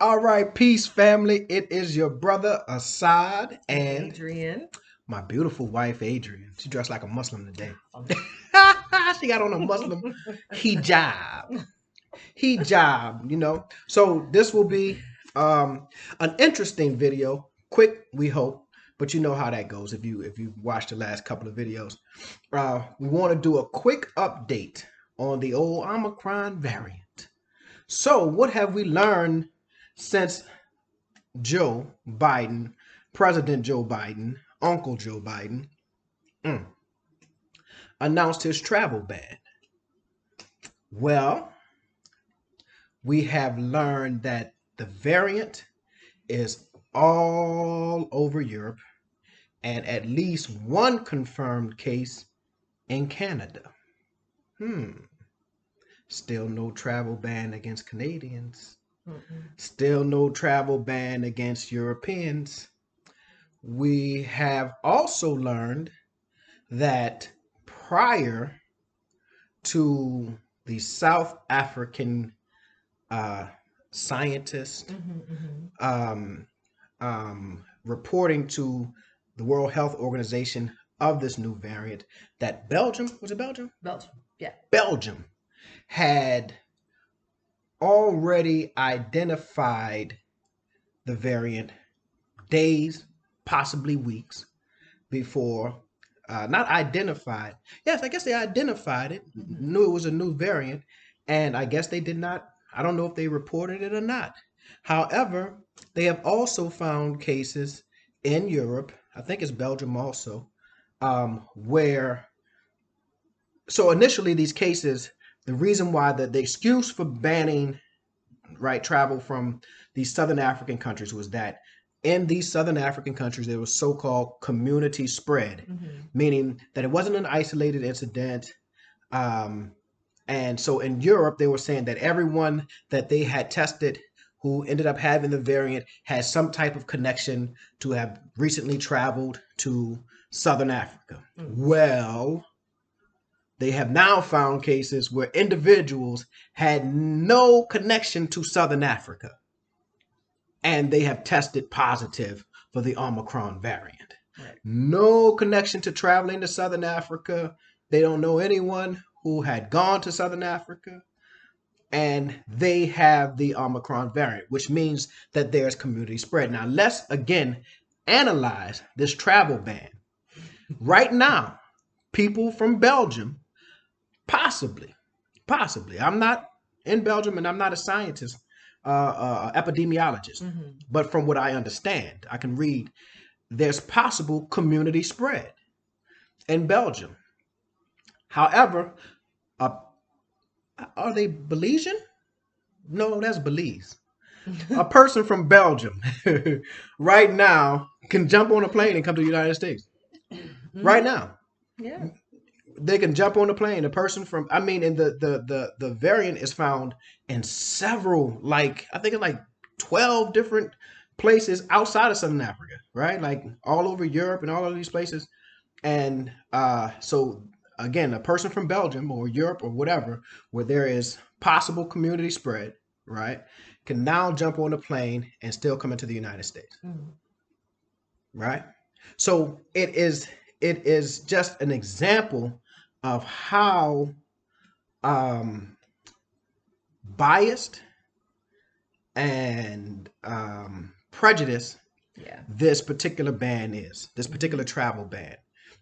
All right, peace, family. It is your brother Asad and Adrienne. my beautiful wife Adrienne. She dressed like a Muslim today. She got on a Muslim hijab. Hijab. So this will be an interesting video. Quick, we hope, but you know how that goes if you watched the last couple of videos. We want to do a quick update on the old Omicron variant. So, what have we learned since Joe Biden, President Joe Biden, Uncle Joe Biden, mm, announced his travel ban? Well, we have learned that the variant is all over Europe and at least one confirmed case in Canada. Still no travel ban against Canadians. Still no travel ban against Europeans. We have also learned that prior to the South African scientist reporting to the World Health Organization of this new variant, that Belgium, was it Belgium? Belgium, yeah. Belgium had already identified the variant days, possibly weeks before. Not identified. Yes, I guess they identified it, knew it was a new variant, and I guess they did not. I don't know if they reported it or not. However, they have also found cases in Europe, I think it's Belgium also, where, so initially these cases, the reason why the excuse for banning travel from these Southern African countries was that in these Southern African countries, there was so-called community spread, meaning that it wasn't an isolated incident. And so in Europe, they were saying that everyone that they had tested who ended up having the variant had some type of connection to have recently traveled to Southern Africa. Well, they have now found cases where individuals had no connection to Southern Africa, and they have tested positive for the Omicron variant. Right. No connection to traveling to Southern Africa. They don't know anyone who had gone to Southern Africa, and they have the Omicron variant, which means that there's community spread. Now, let's again analyze this travel ban. Right now, people from Belgium, possibly, I'm not in Belgium and I'm not a scientist, epidemiologist, but from what I understand, I can read, there's possible community spread in Belgium. However, are they Belizean? No, that's Belize. A person from Belgium right now can jump on a plane and come to the United States. Right now. Yeah. They can jump on a plane. A person from, I mean, and the variant is found in several, like, I think it's like 12 different places outside of Southern Africa, right? Like all over Europe and all of these places. And so again, a person from Belgium or Europe or whatever, where there is possible community spread, right, can now jump on a plane and still come into the United States, right? So it is just an example of how biased and prejudiced this particular ban is, this particular travel ban.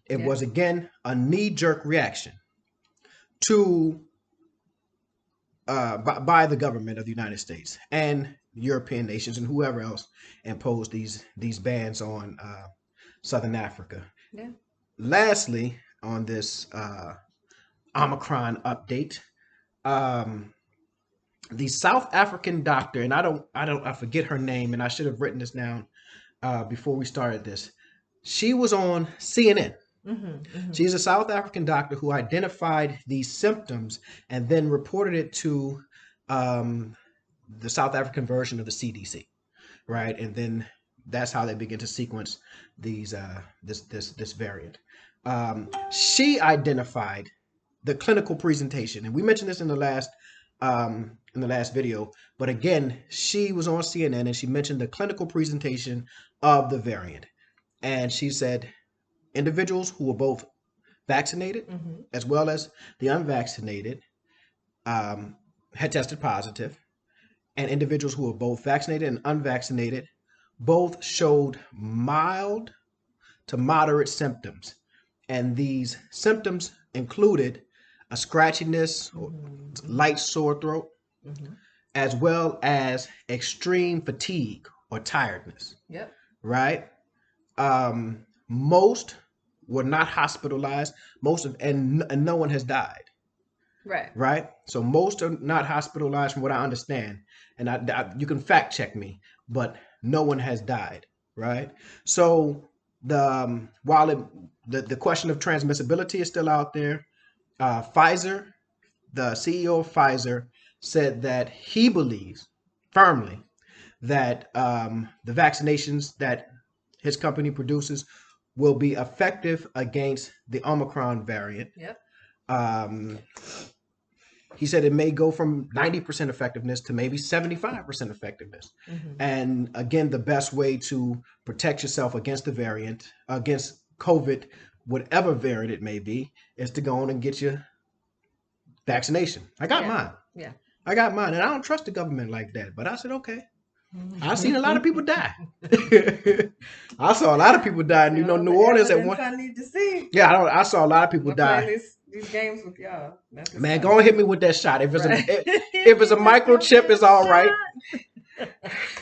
It was, again, a knee-jerk reaction to by the government of the United States and European nations and whoever else imposed these bans on Southern Africa. Yeah. Lastly, on this Omicron update, the South African doctor, and I forget her name, and I should have written this down before we started this. She was on CNN. She's a South African doctor who identified these symptoms and then reported it to the South African version of the CDC, right? And then that's how they begin to sequence these this variant. She identified the clinical presentation, and we mentioned this in the last in the last video. But again, she was on CNN and she mentioned the clinical presentation of the variant. And she said individuals who were both vaccinated as well as the unvaccinated had tested positive, and individuals who were both vaccinated and unvaccinated both showed mild to moderate symptoms. And these symptoms included a scratchiness or light sore throat, as well as extreme fatigue or tiredness. Yep. Right? Most were not hospitalized. And no one has died. Right. Right? So most are not hospitalized from what I understand. And you can fact check me, but no one has died. Right? So while the question of transmissibility is still out there, Pfizer, the CEO of Pfizer, said that he believes firmly that the vaccinations that his company produces will be effective against the Omicron variant. Yep. He said it may go from 90% effectiveness to maybe 75% effectiveness. And again, the best way to protect yourself against the variant, against COVID, whatever variant it may be, is to go on and get your vaccination. I got mine. Yeah. I got mine. And I don't trust the government like that. But I said, okay. I've seen a lot of people die. I saw a lot of people die in New Orleans at one. I need to see. Yeah, I saw a lot of people die. These games with y'all. Man, go and hit me with that shot. If it's if it's a microchip, it's all right.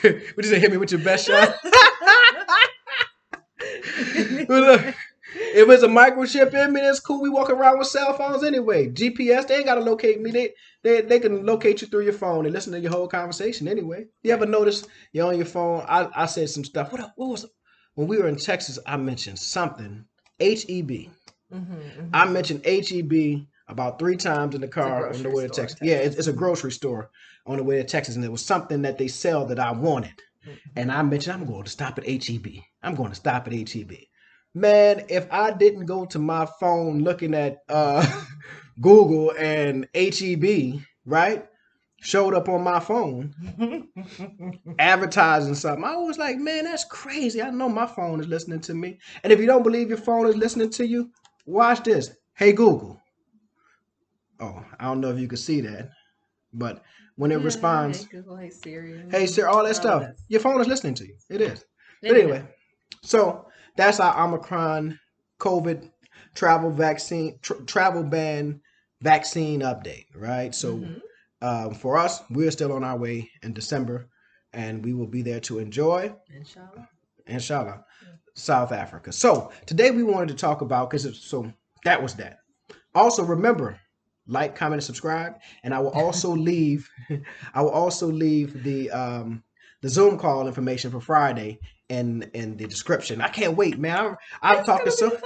Would you say hit me with your best shot? If it's a microchip in me, that's cool. We walk around with cell phones anyway. GPS, they ain't gotta locate me. They can locate you through your phone and listen to your whole conversation anyway. You ever notice you're on your phone? I said some stuff. What was it? When we were in Texas, I mentioned something. HEB. I mentioned HEB about 3 times in the car on the way to Texas. Yeah, it's a grocery store on the way to Texas, and it was something that they sell that I wanted. And I mentioned I'm going to stop at HEB. I'm going to stop at HEB. Man, if I didn't go to my phone looking at Google and HEB, right, showed up on my phone advertising something, I was like, man, that's crazy. I know my phone is listening to me. And if you don't believe your phone is listening to you, watch this. Hey, Google. Oh, I don't know if you can see that, but when it responds, hey Google, hey Siri, all that stuff, your phone is listening to you. It is. But anyway, so that's our Omicron COVID travel ban vaccine update, right? So for us, we're still on our way in December, and we will be there to enjoy, inshallah, South Africa. So today we wanted to talk about, that was that. Also, remember, like, comment, and subscribe, and I will also leave the Zoom call information for Friday in the description. I can't wait, man. I've talked to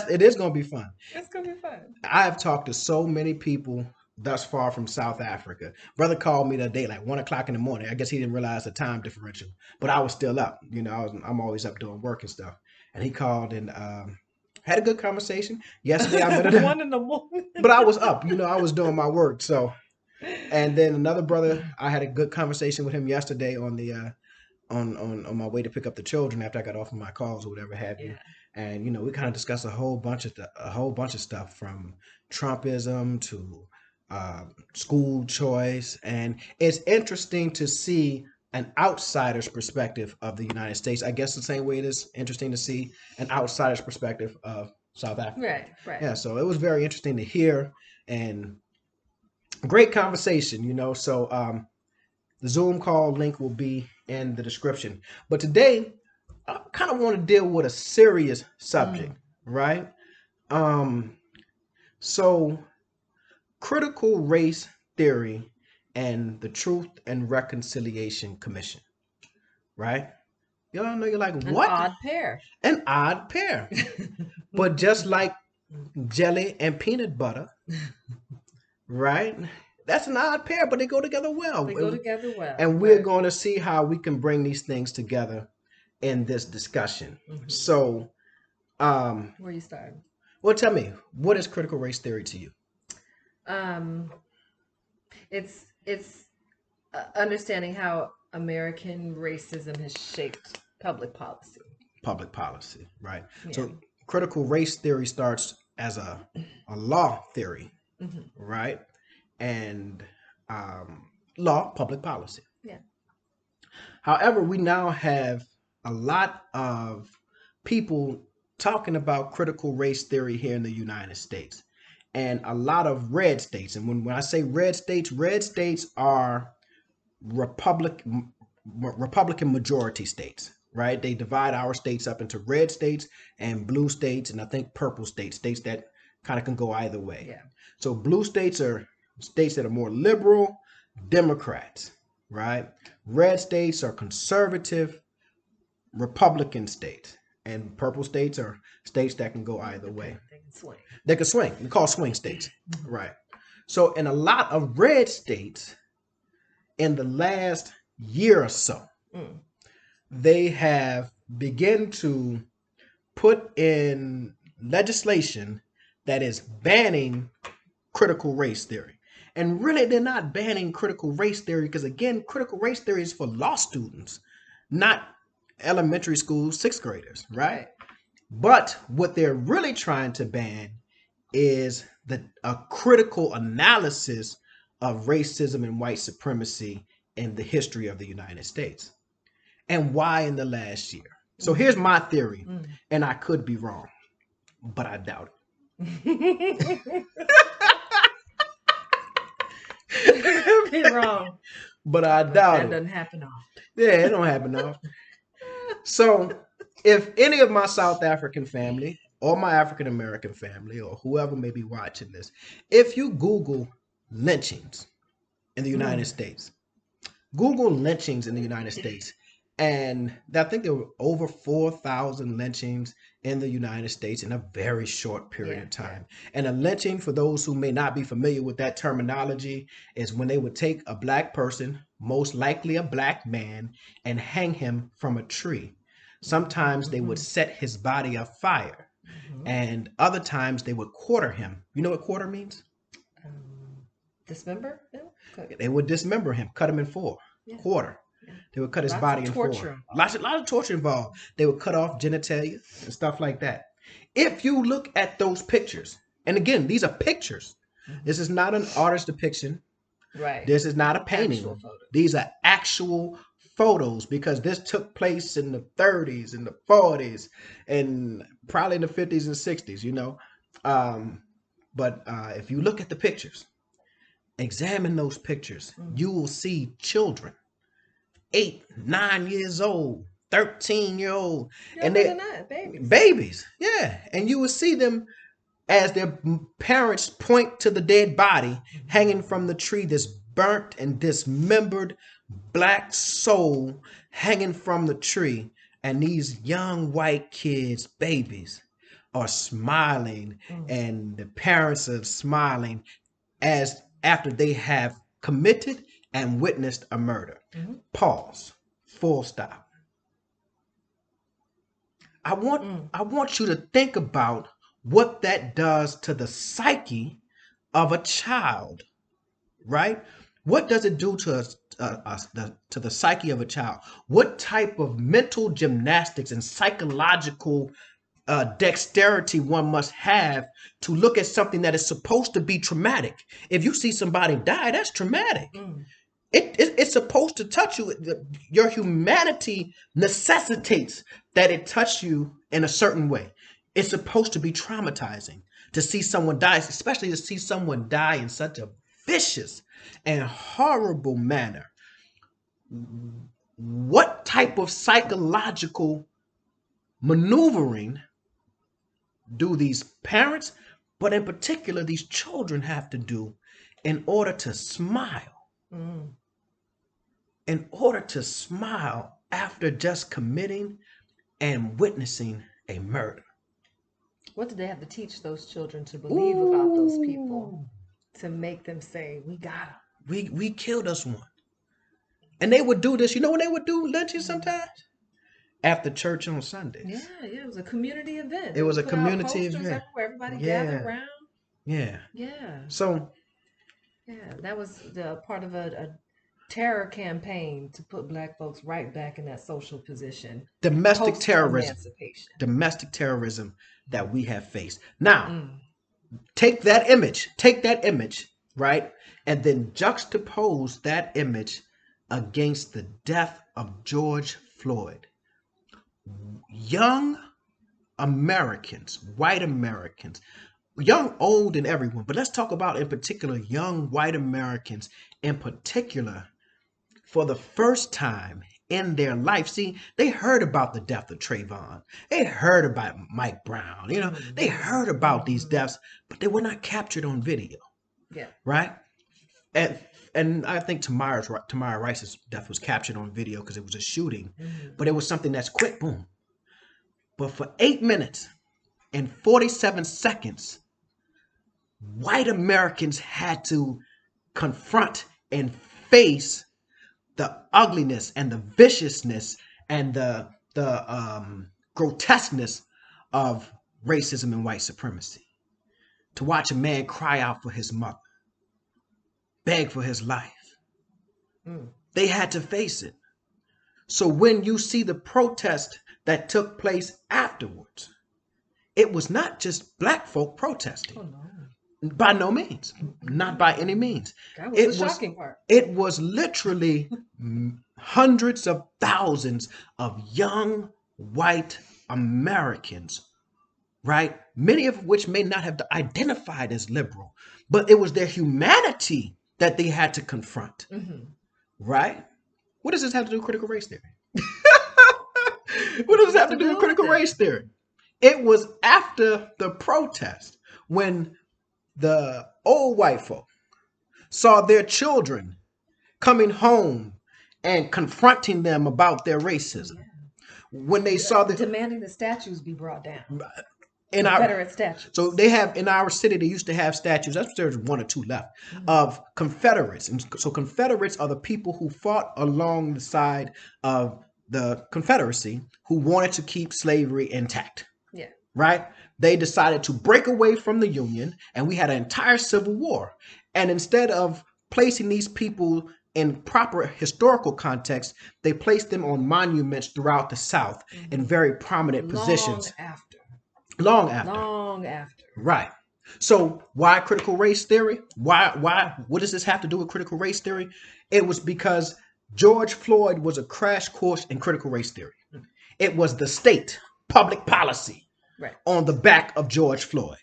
it is gonna be fun. It's gonna be fun. I've talked to so many people thus far from South Africa. Brother called me the day like 1 o'clock in the morning. I guess he didn't realize the time differential, but I was still up. I'm always up doing work and stuff. And he called and had a good conversation. Yesterday I met him 1 in the morning. But I was up, I was doing my work. So, and then another brother, I had a good conversation with him yesterday on the on my way to pick up the children after I got off of my calls or whatever have you. And we kind of discussed a whole bunch of stuff, from Trumpism to school choice, and it's interesting to see an outsider's perspective of the United States. I guess the same way it is interesting to see an outsider's perspective of South Africa. Right. Yeah, so it was very interesting to hear, and great conversation, So the Zoom call link will be in the description. But today, I kind of want to deal with a serious subject, right? So critical race theory and the Truth and Reconciliation Commission, right? Y'all know, you're like, what? An odd pair. But just like jelly and peanut butter, right? That's an odd pair, but they go together well. And we're going to see how we can bring these things together in this discussion. So, where you starting? Well, tell me, what is critical race theory to you? It's it's understanding how American racism has shaped public policy. Public policy, right? Yeah. So critical race theory starts as a law theory, right? And law, public policy. Yeah. However, we now have a lot of people talking about critical race theory here in the United States, and a lot of red states. And when I say red states are Republican majority states, right? They divide our states up into red states and blue states, and I think purple states, states that kind of can go either way. Yeah. So blue states are states that are more liberal, Democrats, right? Red states are conservative, Republican states, and purple states are states that can go either way. They can swing. They can swing. We call swing states, right? So in a lot of red states, in the last year or so, they have begun to put in legislation that is banning critical race theory. And really, they're not banning critical race theory because, again, critical race theory is for law students, not elementary school sixth graders, right? But what they're really trying to ban is a critical analysis of racism and white supremacy in the history of the United States and why in the last year. So here's my theory, and I could be wrong, but I doubt it. You could be wrong, but I doubt that it. doesn't happen often. Yeah, it don't happen often. So if any of my South African family or my African American family or whoever may be watching this, if you Google lynchings in the United States, Google lynchings in the United States, and I think there were over 4,000 lynchings in the United States in a very short period of time. And a lynching, for those who may not be familiar with that terminology, is when they would take a black person, most likely a black man, and hang him from a tree. Sometimes they would set his body afire, and other times they would quarter him. You know what quarter means? Dismember? They would dismember him, cut him in four. Quarter. They would cut his body in four. Lots of torture involved. They would cut off genitalia and stuff like that. If you look at those pictures, and again, these are pictures. This is not an artist depiction. Right. This is not a painting. These are actual photos because this took place in the 30s and the 40s and probably in the 50s and 60s, you know. But if you look at the pictures, examine those pictures, you will see children 8, 9 years old, 13-year-old, and they babies, yeah. And you will see them as their parents point to the dead body hanging from the tree, this burnt and dismembered black soul hanging from the tree, and these young white kids, babies, are smiling, and the parents are smiling as after they have committed and witnessed a murder. Pause. Full stop. I want you to think about what that does to the psyche of a child, right? What does it do to the psyche of a child? What type of mental gymnastics and psychological dexterity one must have to look at something that is supposed to be traumatic? If you see somebody die, that's traumatic. It's supposed to touch you. Your humanity necessitates that it touch you in a certain way. It's supposed to be traumatizing to see someone die, especially to see someone die in such a vicious and horrible manner. What type of psychological maneuvering do these parents, but in particular these children, have to do in order to smile? In order to smile after just committing and witnessing a murder. What did they have to teach those children to believe about those people to make them say, we got them? We killed us one. And they would do this, you know when they would do lynching sometimes? After church on Sundays. Yeah, it was a community event. It was a community event. Everywhere, everybody gathered around. Yeah. Yeah. So Yeah, that was the part of a terror campaign to put Black folks right back in that social position Domestic post terrorism. emancipation. Domestic terrorism that we have faced. Now, Mm. take that image, right? And then juxtapose that image against the death of George Floyd. Young Americans, white Americans, young, old, and everyone, but let's talk about in particular young white Americans in particular for the first time in their life. See, they heard about the death of Trayvon. They heard about Mike Brown. They heard about these deaths, but they were not captured on video, Yeah. right? And and I think Tamir Rice's death was captured on video because it was a shooting, but it was something that's quick, boom. But for 8 minutes and 47 seconds, white Americans had to confront and face the ugliness and the viciousness and the grotesqueness of racism and white supremacy. To watch a man cry out for his mother, beg for his life. They had to face it. So when you see the protest that took place afterwards, it was not just black folk protesting. Oh, no. By no means, not by any means. That was the shocking part. It was literally hundreds of thousands of young white Americans, right? Many of which may not have identified as liberal, but it was their humanity that they had to confront, right? What does this have to do with critical race theory? What does this have to do with critical race theory? It was after the protest when the old white folk saw their children coming home and confronting them about their racism. When they saw demanding the statues be brought down. In Confederate statues. So they have in our city, they used to have statues. That's there's one or two left of Confederates. And so Confederates are the people who fought along the side of the Confederacy who wanted to keep slavery intact. Yeah. Right? They decided to break away from the Union, and we had an entire civil war. And instead of placing these people in proper historical context, they placed them on monuments throughout the South in very prominent positions. Long after. Right. So why critical race theory? Why? What does this have to do with critical race theory? It was because George Floyd was a crash course in critical race theory. It was the state public policy on the back of George Floyd,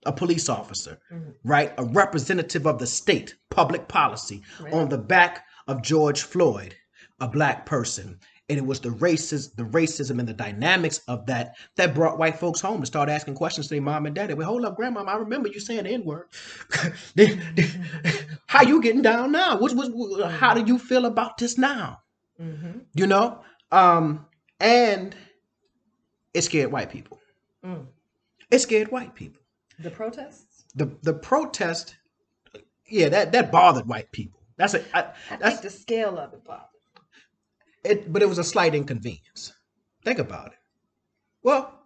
a police officer, right? A representative of the state public policy on the back of George Floyd, a black person. And it was the racism and the dynamics of that brought white folks home to start asking questions to their mom and daddy. Well, hold up, grandma, I remember you saying the N-word. How you getting down now? How do you feel about this now? You know? And it scared white people. It scared white people. The protests? The protest, yeah, that bothered white people. I think the scale of it bothered. But it was a slight inconvenience. Think about it. Well,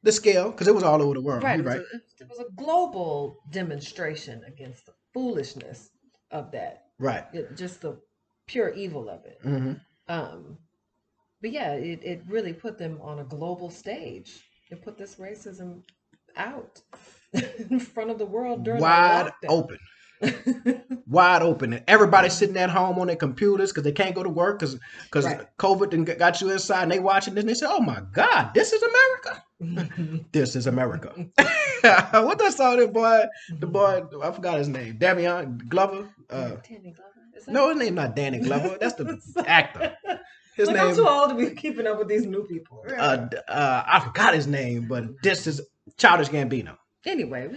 the scale, because it was all over the world. Right. It was a global demonstration against the foolishness of that. Right. Just the pure evil of it. But yeah, it really put them on a global stage. It put this racism out in front of the world during wide open. Wide open, and everybody's sitting at home on their computers because they can't go to work because COVID got you inside, and they watching this and they say, "Oh my God, this is America! This is America." What that song? The boy, I forgot his name. Danny Glover. Danny Glover. No, his name not Danny Glover. That's the actor. His name. I'm too old to be keeping up with these new people. I forgot his name, but this is Childish Gambino. Anyway.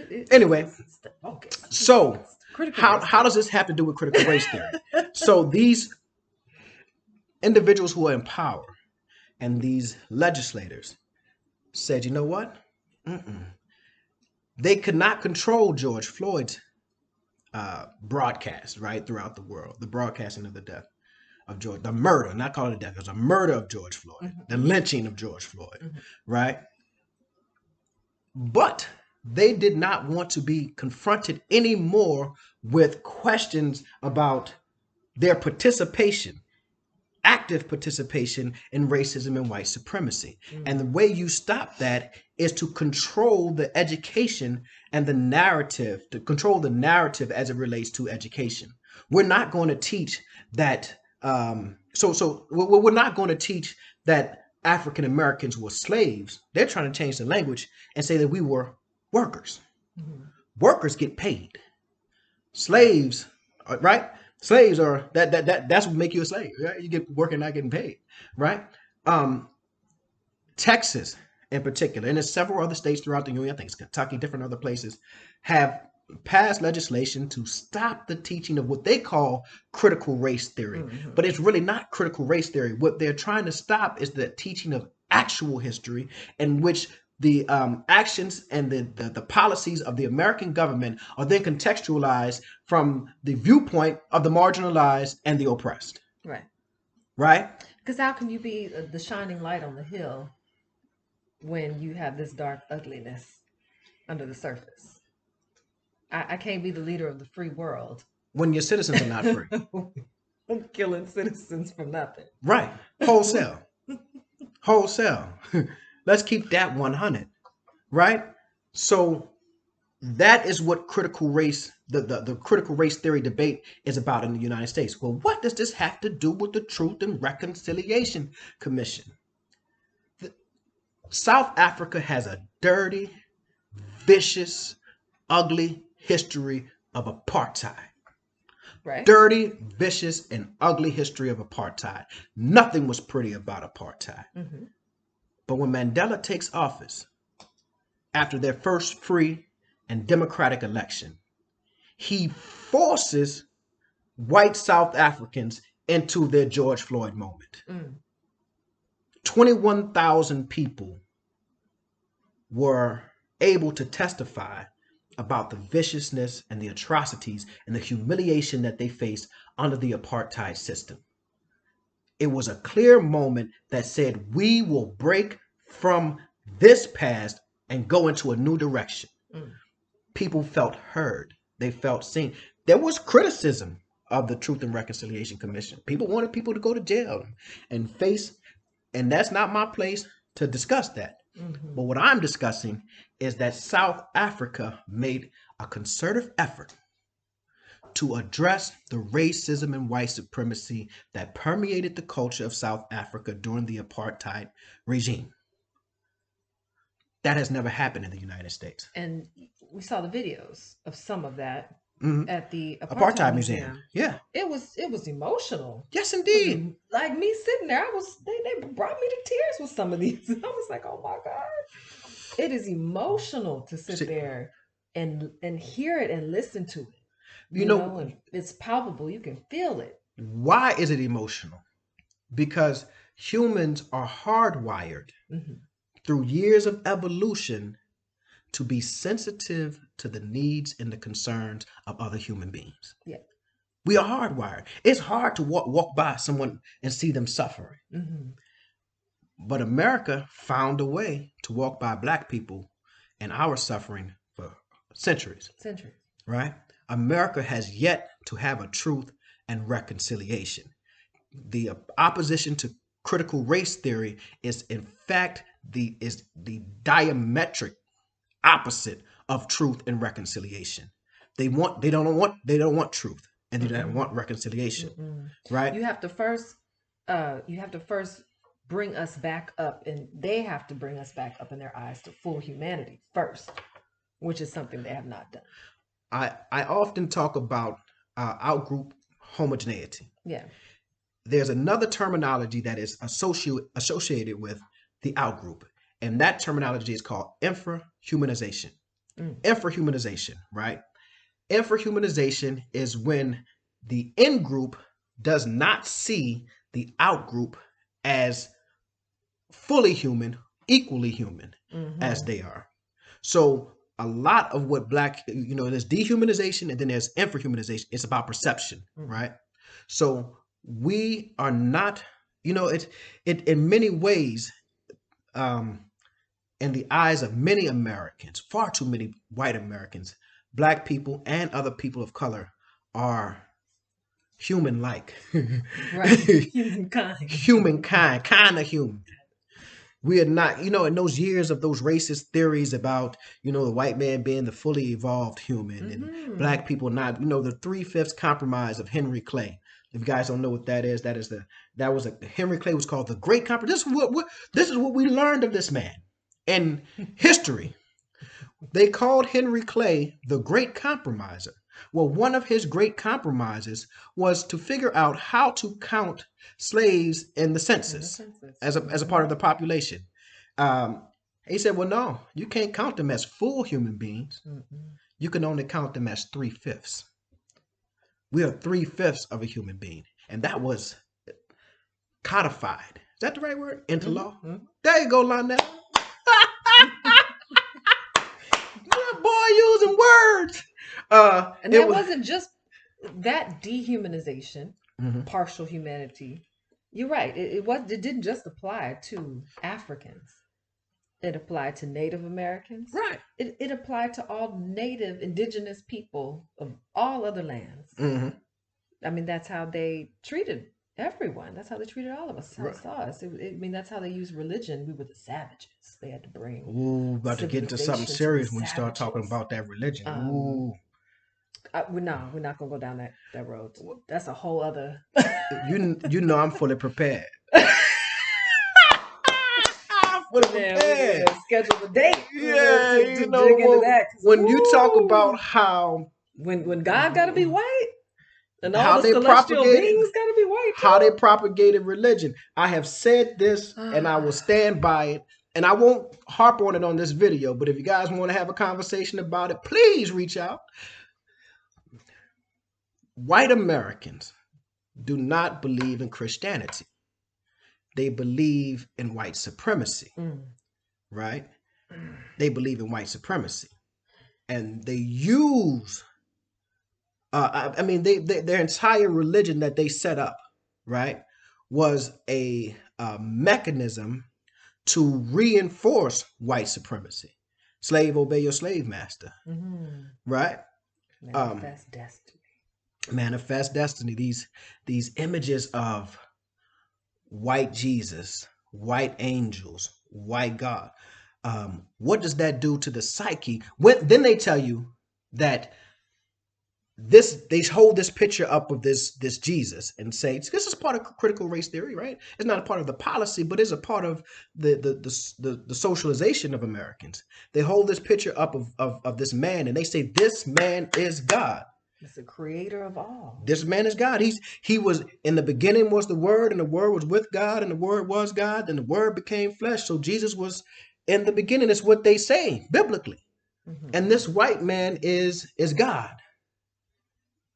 Okay. So. How does this have to do with critical race theory? So these individuals who are in power and these legislators said, you know what? They could not control George Floyd's broadcast, right, throughout the world. The broadcasting of the death of George, the murder, not calling it death, it was a murder of George Floyd, the lynching of George Floyd, right? But They did not want to be confronted anymore with questions about their participation, active participation in racism and white supremacy. And the way you stop that is to control the education and the narrative, to control the narrative as it relates to education. We're not going to teach that. We're not going to teach that African Americans were slaves. They're trying to change the language and say that we were workers. Workers get paid. Slaves, right? Slaves are that's what make you a slave. Right? You get working, not getting paid, right? Texas, in particular, and there's several other states throughout the union. I think it's Kentucky, different other places, have passed legislation to stop the teaching of what they call critical race theory. But it's really not critical race theory. What they're trying to stop is the teaching of actual history, in which the actions and the policies of the American government are then contextualized from the viewpoint of the marginalized and the oppressed. Right. Right? Because how can you be the shining light on the hill when you have this dark ugliness under the surface? I can't be the leader of the free world when your citizens are not free. I'm killing citizens for nothing. Right. Wholesale. Wholesale. Let's keep that 100, right? So that is what critical race, the critical race theory debate is about in the United States. Well, what does this have to do with the Truth and Reconciliation Commission? South Africa has a dirty, vicious, ugly history of apartheid. Right. Dirty, vicious, and ugly history of apartheid. Nothing was pretty about apartheid. But when Mandela takes office, after their first free and democratic election, he forces white South Africans into their George Floyd moment. 21,000 people were able to testify about the viciousness and the atrocities and the humiliation that they faced under the apartheid system. It was a clear moment that said, we will break from this past and go into a new direction. People felt heard. They felt seen. There was criticism of the Truth and Reconciliation Commission. People wanted people to go to jail and face, and that's not my place to discuss that. But what I'm discussing is that South Africa made a concerted effort to address the racism and white supremacy that permeated the culture of South Africa during the apartheid regime. That has never happened in the United States. And we saw the videos of some of that at the Apartheid Museum. Yeah. It was emotional. Yes, indeed. Like me sitting there, they brought me to tears with some of these. I was like, oh my God. It is emotional to sit there and hear it and listen to it. You know, and it's palpable. You can feel it. Why is it emotional? Because humans are hardwired through years of evolution to be sensitive to the needs and the concerns of other human beings. Yeah. We are hardwired. It's hard to walk by someone and see them suffering. But America found a way to walk by Black people and our suffering for centuries. Right? America has yet to have a truth and reconciliation. The opposition to critical race theory is in fact the diametric opposite of truth and reconciliation. They don't want truth, and they don't want reconciliation. Right? You have to first bring us back up, and they have to bring us back up in their eyes to full humanity first, which is something they have not done. I often talk about outgroup homogeneity. Yeah. There's another terminology that is associated with the outgroup, and that terminology is called infrahumanization. Infrahumanization, right? Infrahumanization is when the in-group does not see the outgroup as fully human, equally human as they are. So a lot of what there's dehumanization and then there's infrahumanization. It's about perception, right? So we are not, it in many ways, and in the eyes of many Americans, far too many white Americans, black people and other people of color are human-like. Right. Humankind, kind of human. We are not, in those years of those racist theories about, the white man being the fully evolved human and black people not, the 3/5 compromise of Henry Clay. If you guys don't know what that is, Henry Clay was called the Great Compromise. This is what we learned of this man in history. They called Henry Clay the Great Compromiser. Well, one of his great compromises was to figure out how to count slaves in the census as a part of the population. He said, well, no, you can't count them as full human beings. You can only count them as 3/5. We are 3/5 of a human being. And that was codified. Is that the right word? Into law? There you go, Lionel. Boy, using words. And it wasn't just that dehumanization, partial humanity. You're right. It didn't just apply to Africans. It applied to Native Americans. Right. It applied to all native indigenous people of all other lands. I mean, that's how they treated everyone. That's how they treated all of us. That's how they saw us. That's how they used religion. We were the savages. They had to bring. Ooh, about to get into something serious when you start talking about that religion. We're not gonna go down that road. That's a whole other. you know I'm fully prepared. Schedule the date. Yeah, to dig into that. When you talk about how when God got to be white. And how all the celestial beings got to be white too. How they propagated religion. I have said this and I will stand by it. And I won't harp on it on this video, but if you guys want to have a conversation about it, please reach out. White Americans do not believe in Christianity. They believe in white supremacy, right? They believe in white supremacy. And they use, their entire religion that they set up, right, was a mechanism to reinforce white supremacy. Slave, obey your slave master, right? Manifest destiny. Manifest destiny. These images of white Jesus, white angels, white God. What does that do to the psyche? Then they tell you that they hold this picture up of this Jesus and say this is part of critical race theory, right? It's not a part of the policy, but it's a part of the socialization of Americans. They hold this picture up of this man and they say this man is God. It's the creator of all. This man is God. He was in the beginning was the Word, and the Word was with God, and the Word was God, and the Word became flesh. So Jesus was in the beginning. It's what they say biblically. And this white man is God.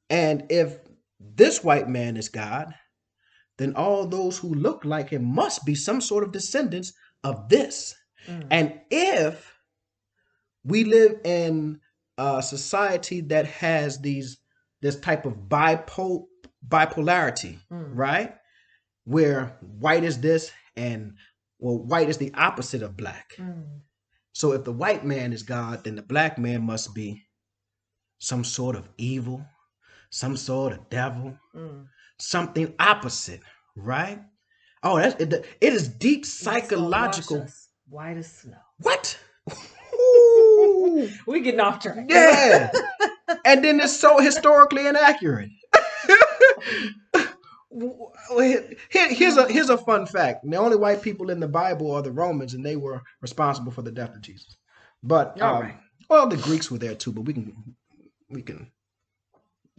And if this white man is God, then all those who look like him must be some sort of descendants of this. And if we live in a society that has this type of bipolarity, right? Where white is this and white is the opposite of black. So if the white man is God, then the black man must be some sort of evil, some sort of devil, something opposit, right? Oh, it is deep psychological. White as snow. What? We getting off track. Yeah. And then it's so historically inaccurate. Here's a fun fact. The only white people in the Bible are the Romans, and they were responsible for the death of Jesus. But the Greeks were there too, but we can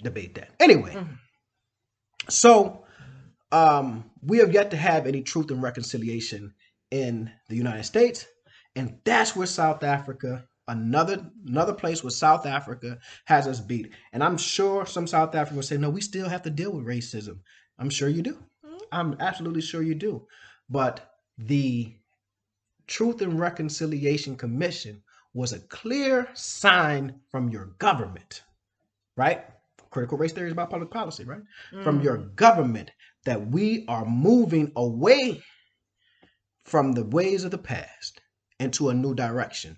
debate that. Anyway, so we have yet to have any truth and reconciliation in the United States, and that's where South Africa, another place where South Africa has us beat. And I'm sure some South Africans say, no, we still have to deal with racism. I'm sure you do. I'm absolutely sure you do. But the Truth and Reconciliation Commission was a clear sign from your government, right? Critical race theory is about public policy, right? From your government that we are moving away from the ways of the past into a new direction.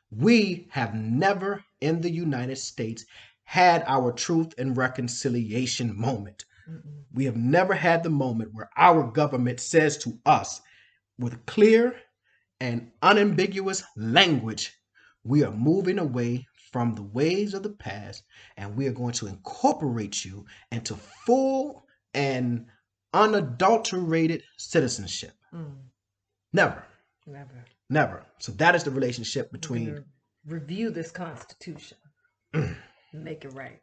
We have never in the United States had our truth and reconciliation moment. Mm-mm. We have never had the moment where our government says to us with clear and unambiguous language, we are moving away from the ways of the past and we are going to incorporate you into full and unadulterated citizenship. Never. Never. Never. So that is the relationship We're between. gonna review this Constitution. Make it right.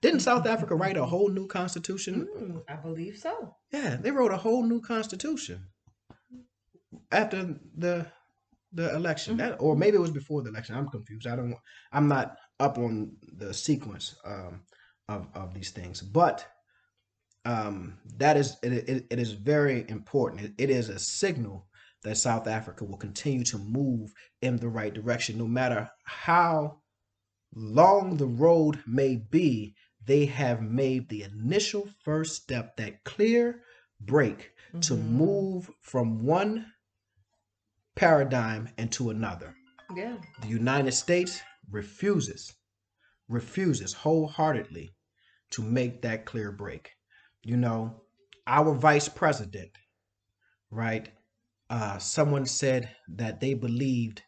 Didn't South Africa write a whole new constitution? I believe so. Yeah, they wrote a whole new constitution after the election. That, or maybe it was before the election. I'm confused. I'm not up on the sequence of these things. But that is it is very important. It is a signal that South Africa will continue to move in the right direction, no matter how long the road may be. They have made the initial first step, that clear break to move from one paradigm into another. Yeah. The United States refuses wholeheartedly to make that clear break. You know, our vice president, right? Someone said that they believed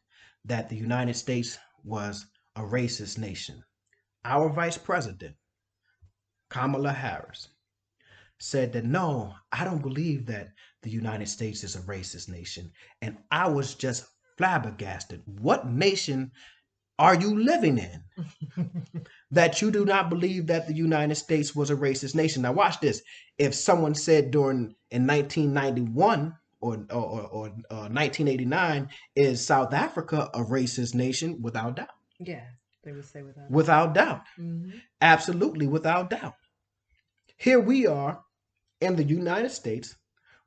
that the United States was a racist nation. Our vice president, Kamala Harris, said that no, I don't believe that the United States is a racist nation. And I was just flabbergasted. What nation are you living in that you do not believe that the United States was a racist nation? Now watch this. If someone said in 1991 or 1989, is South Africa a racist nation? Without doubt. Yeah, they would say without doubt. Absolutely, without doubt. Here we are in the United States.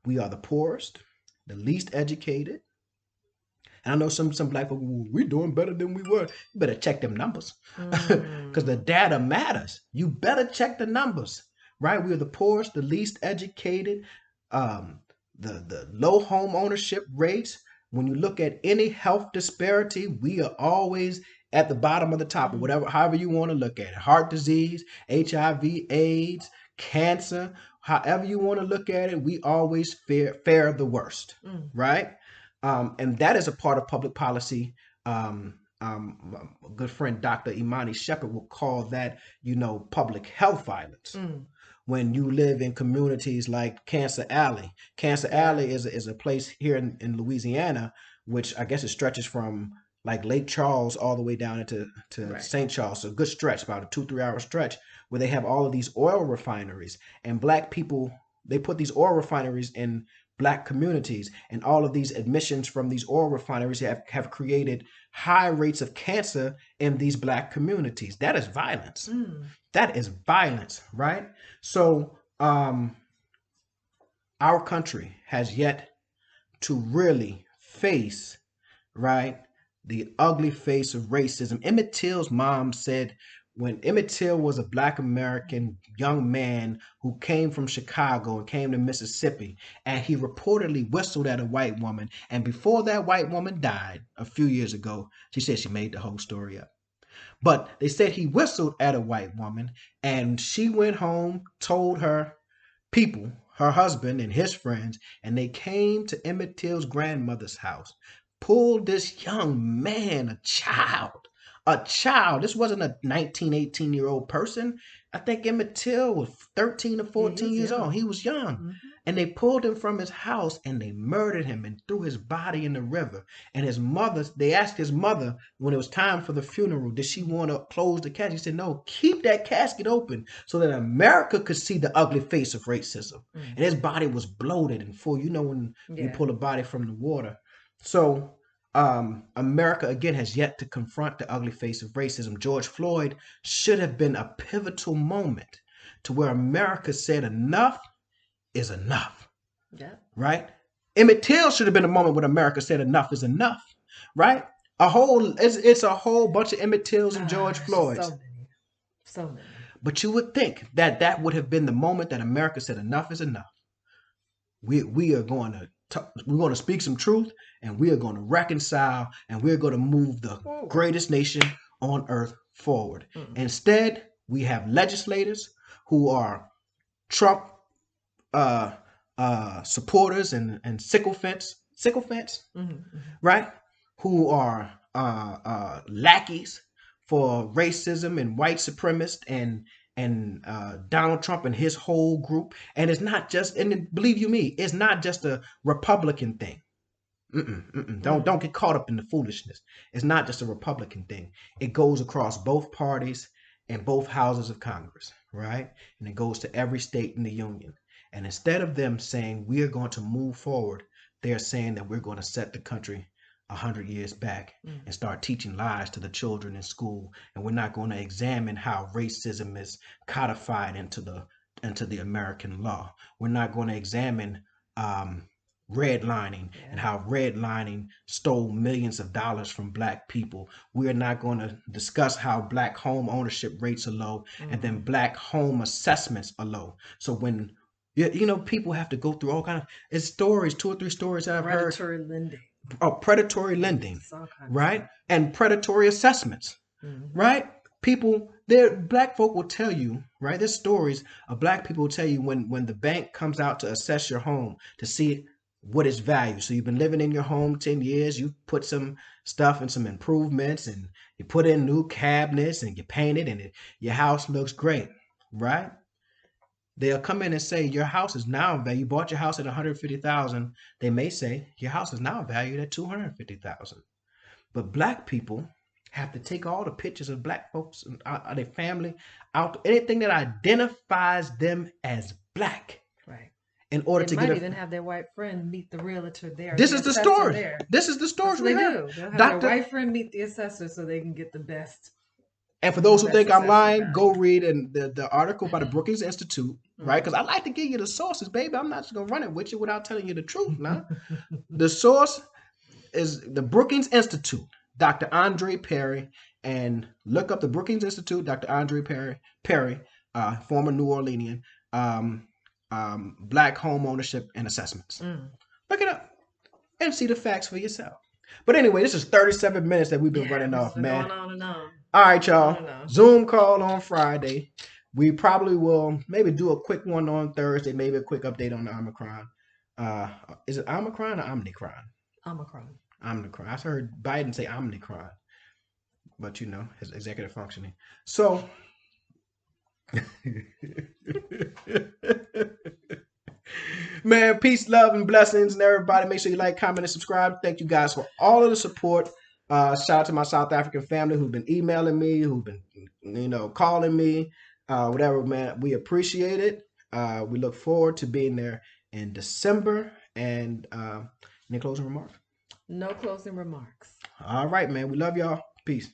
We are the poorest, the least educated. And I know some black people, we're doing better than we were. You better check them numbers because the data matters. You better check the numbers, right? We are the poorest, the least educated, the low home ownership rates. When you look at any health disparity, we are always at the bottom of the top, or whatever, however you want to look at it. Heart disease, HIV, AIDS, cancer, however you want to look at it, we always fare the worst, right? And that is a part of public policy. A good friend, Dr. Imani Shepherd, will call that, public health violence. When you live in communities like Cancer Alley. Cancer Alley is a place here in Louisiana, which I guess it stretches from like Lake Charles all the way down into St. Charles. So a good stretch, about a 2-3 hour stretch, where they have all of these oil refineries. And black people, they put these oil refineries in black communities, and all of these admissions from these oil refineries have created high rates of cancer in these black communities. That is violence. That is violence, right? So our country has yet to really face, right, the ugly face of racism. Emmett Till's mom said, when Emmett Till was a black American young man who came from Chicago and came to Mississippi, and he reportedly whistled at a white woman, and before that white woman died a few years ago, she said she made the whole story up. But they said he whistled at a white woman, and she went home, told her people, her husband and his friends, and they came to Emmett Till's grandmother's house, pulled this young man, a child. This wasn't a 19, 18-year-old person. I think Emmett Till was 13 or 14 years old. He was young. And they pulled him from his house and they murdered him and threw his body in the river. And his mother, they asked his mother when it was time for the funeral, did she want to close the casket? He said, no, keep that casket open so that America could see the ugly face of racism. And his body was bloated and full. You know when you pull a body from the water. So America, again, has yet to confront the ugly face of racism. George Floyd should have been a pivotal moment to where America said enough is enough. Yeah. Right? Emmett Till should have been a moment when America said enough is enough. Right? It's a whole bunch of Emmett Tills and George Floyds. So many. But you would think that would have been the moment that America said enough is enough. We are going to we're going to speak some truth, and we are going to reconcile, and we're going to move the greatest nation on earth forward. Instead, we have legislators who are Trump supporters and sycophants, right? Who are lackeys for racism and white supremacists and Donald Trump and his whole group. And it's not just, and believe you me, it's not just a Republican thing. Don't get caught up in the foolishness. It's not just a Republican thing. It goes across both parties and both houses of Congress, right? And it goes to every state in the union. And instead of them saying we are going to move forward, they're saying that we're going to set the country 100 years back and start teaching lies to the children in school. And we're not going to examine how racism is codified into the American law. We're not going to examine redlining and how redlining stole millions of dollars from black people. We're not going to discuss how black home ownership rates are low and then black home assessments are low. So when people have to go through all kind of stories, 2 or 3 stories that I've heard. Predatory lending, right? And predatory assessments, right? Black folk will tell you, right? There's stories of black people will tell you when the bank comes out to assess your home to see what its value. So you've been living in your home 10 years, you put some stuff and some improvements and you put in new cabinets and you paint it and your house looks great, right? They'll come in and say your house is now valued. You bought your house at $150,000. They may say your house is now valued at $250,000. But black people have to take all the pictures of black folks and their family out, anything that identifies them as black, right? In order to might even have their white friend meet the realtor there. This is the story. This is the story. They do. They'll have their white friend meet the assessor so they can get the best. And for those who think I'm lying, go read the article by the Brookings Institute, right? Because I like to give you the sources, baby. I'm not just going to run it with you without telling you the truth, nah. The source is the Brookings Institute, Dr. Andre Perry, and look up the Brookings Institute, Dr. Andre Perry, former New Orleanian, black home ownership and assessments. Look it up and see the facts for yourself. But anyway, this is 37 minutes that we've been running off, man. Going on and on. All right, y'all. Zoom call on Friday. We probably will maybe do a quick one on Thursday, maybe a quick update on the Omicron. Is it Omicron or Omicron? Omicron. I heard Biden say Omicron, but his executive functioning. So, man, peace, love, and blessings, and everybody. Make sure you like, comment, and subscribe. Thank you guys for all of the support. Shout out to my South African family who've been emailing me, who've been, calling me, whatever, man. We appreciate it. We look forward to being there in December. And any closing remarks? No closing remarks. All right, man. We love y'all. Peace.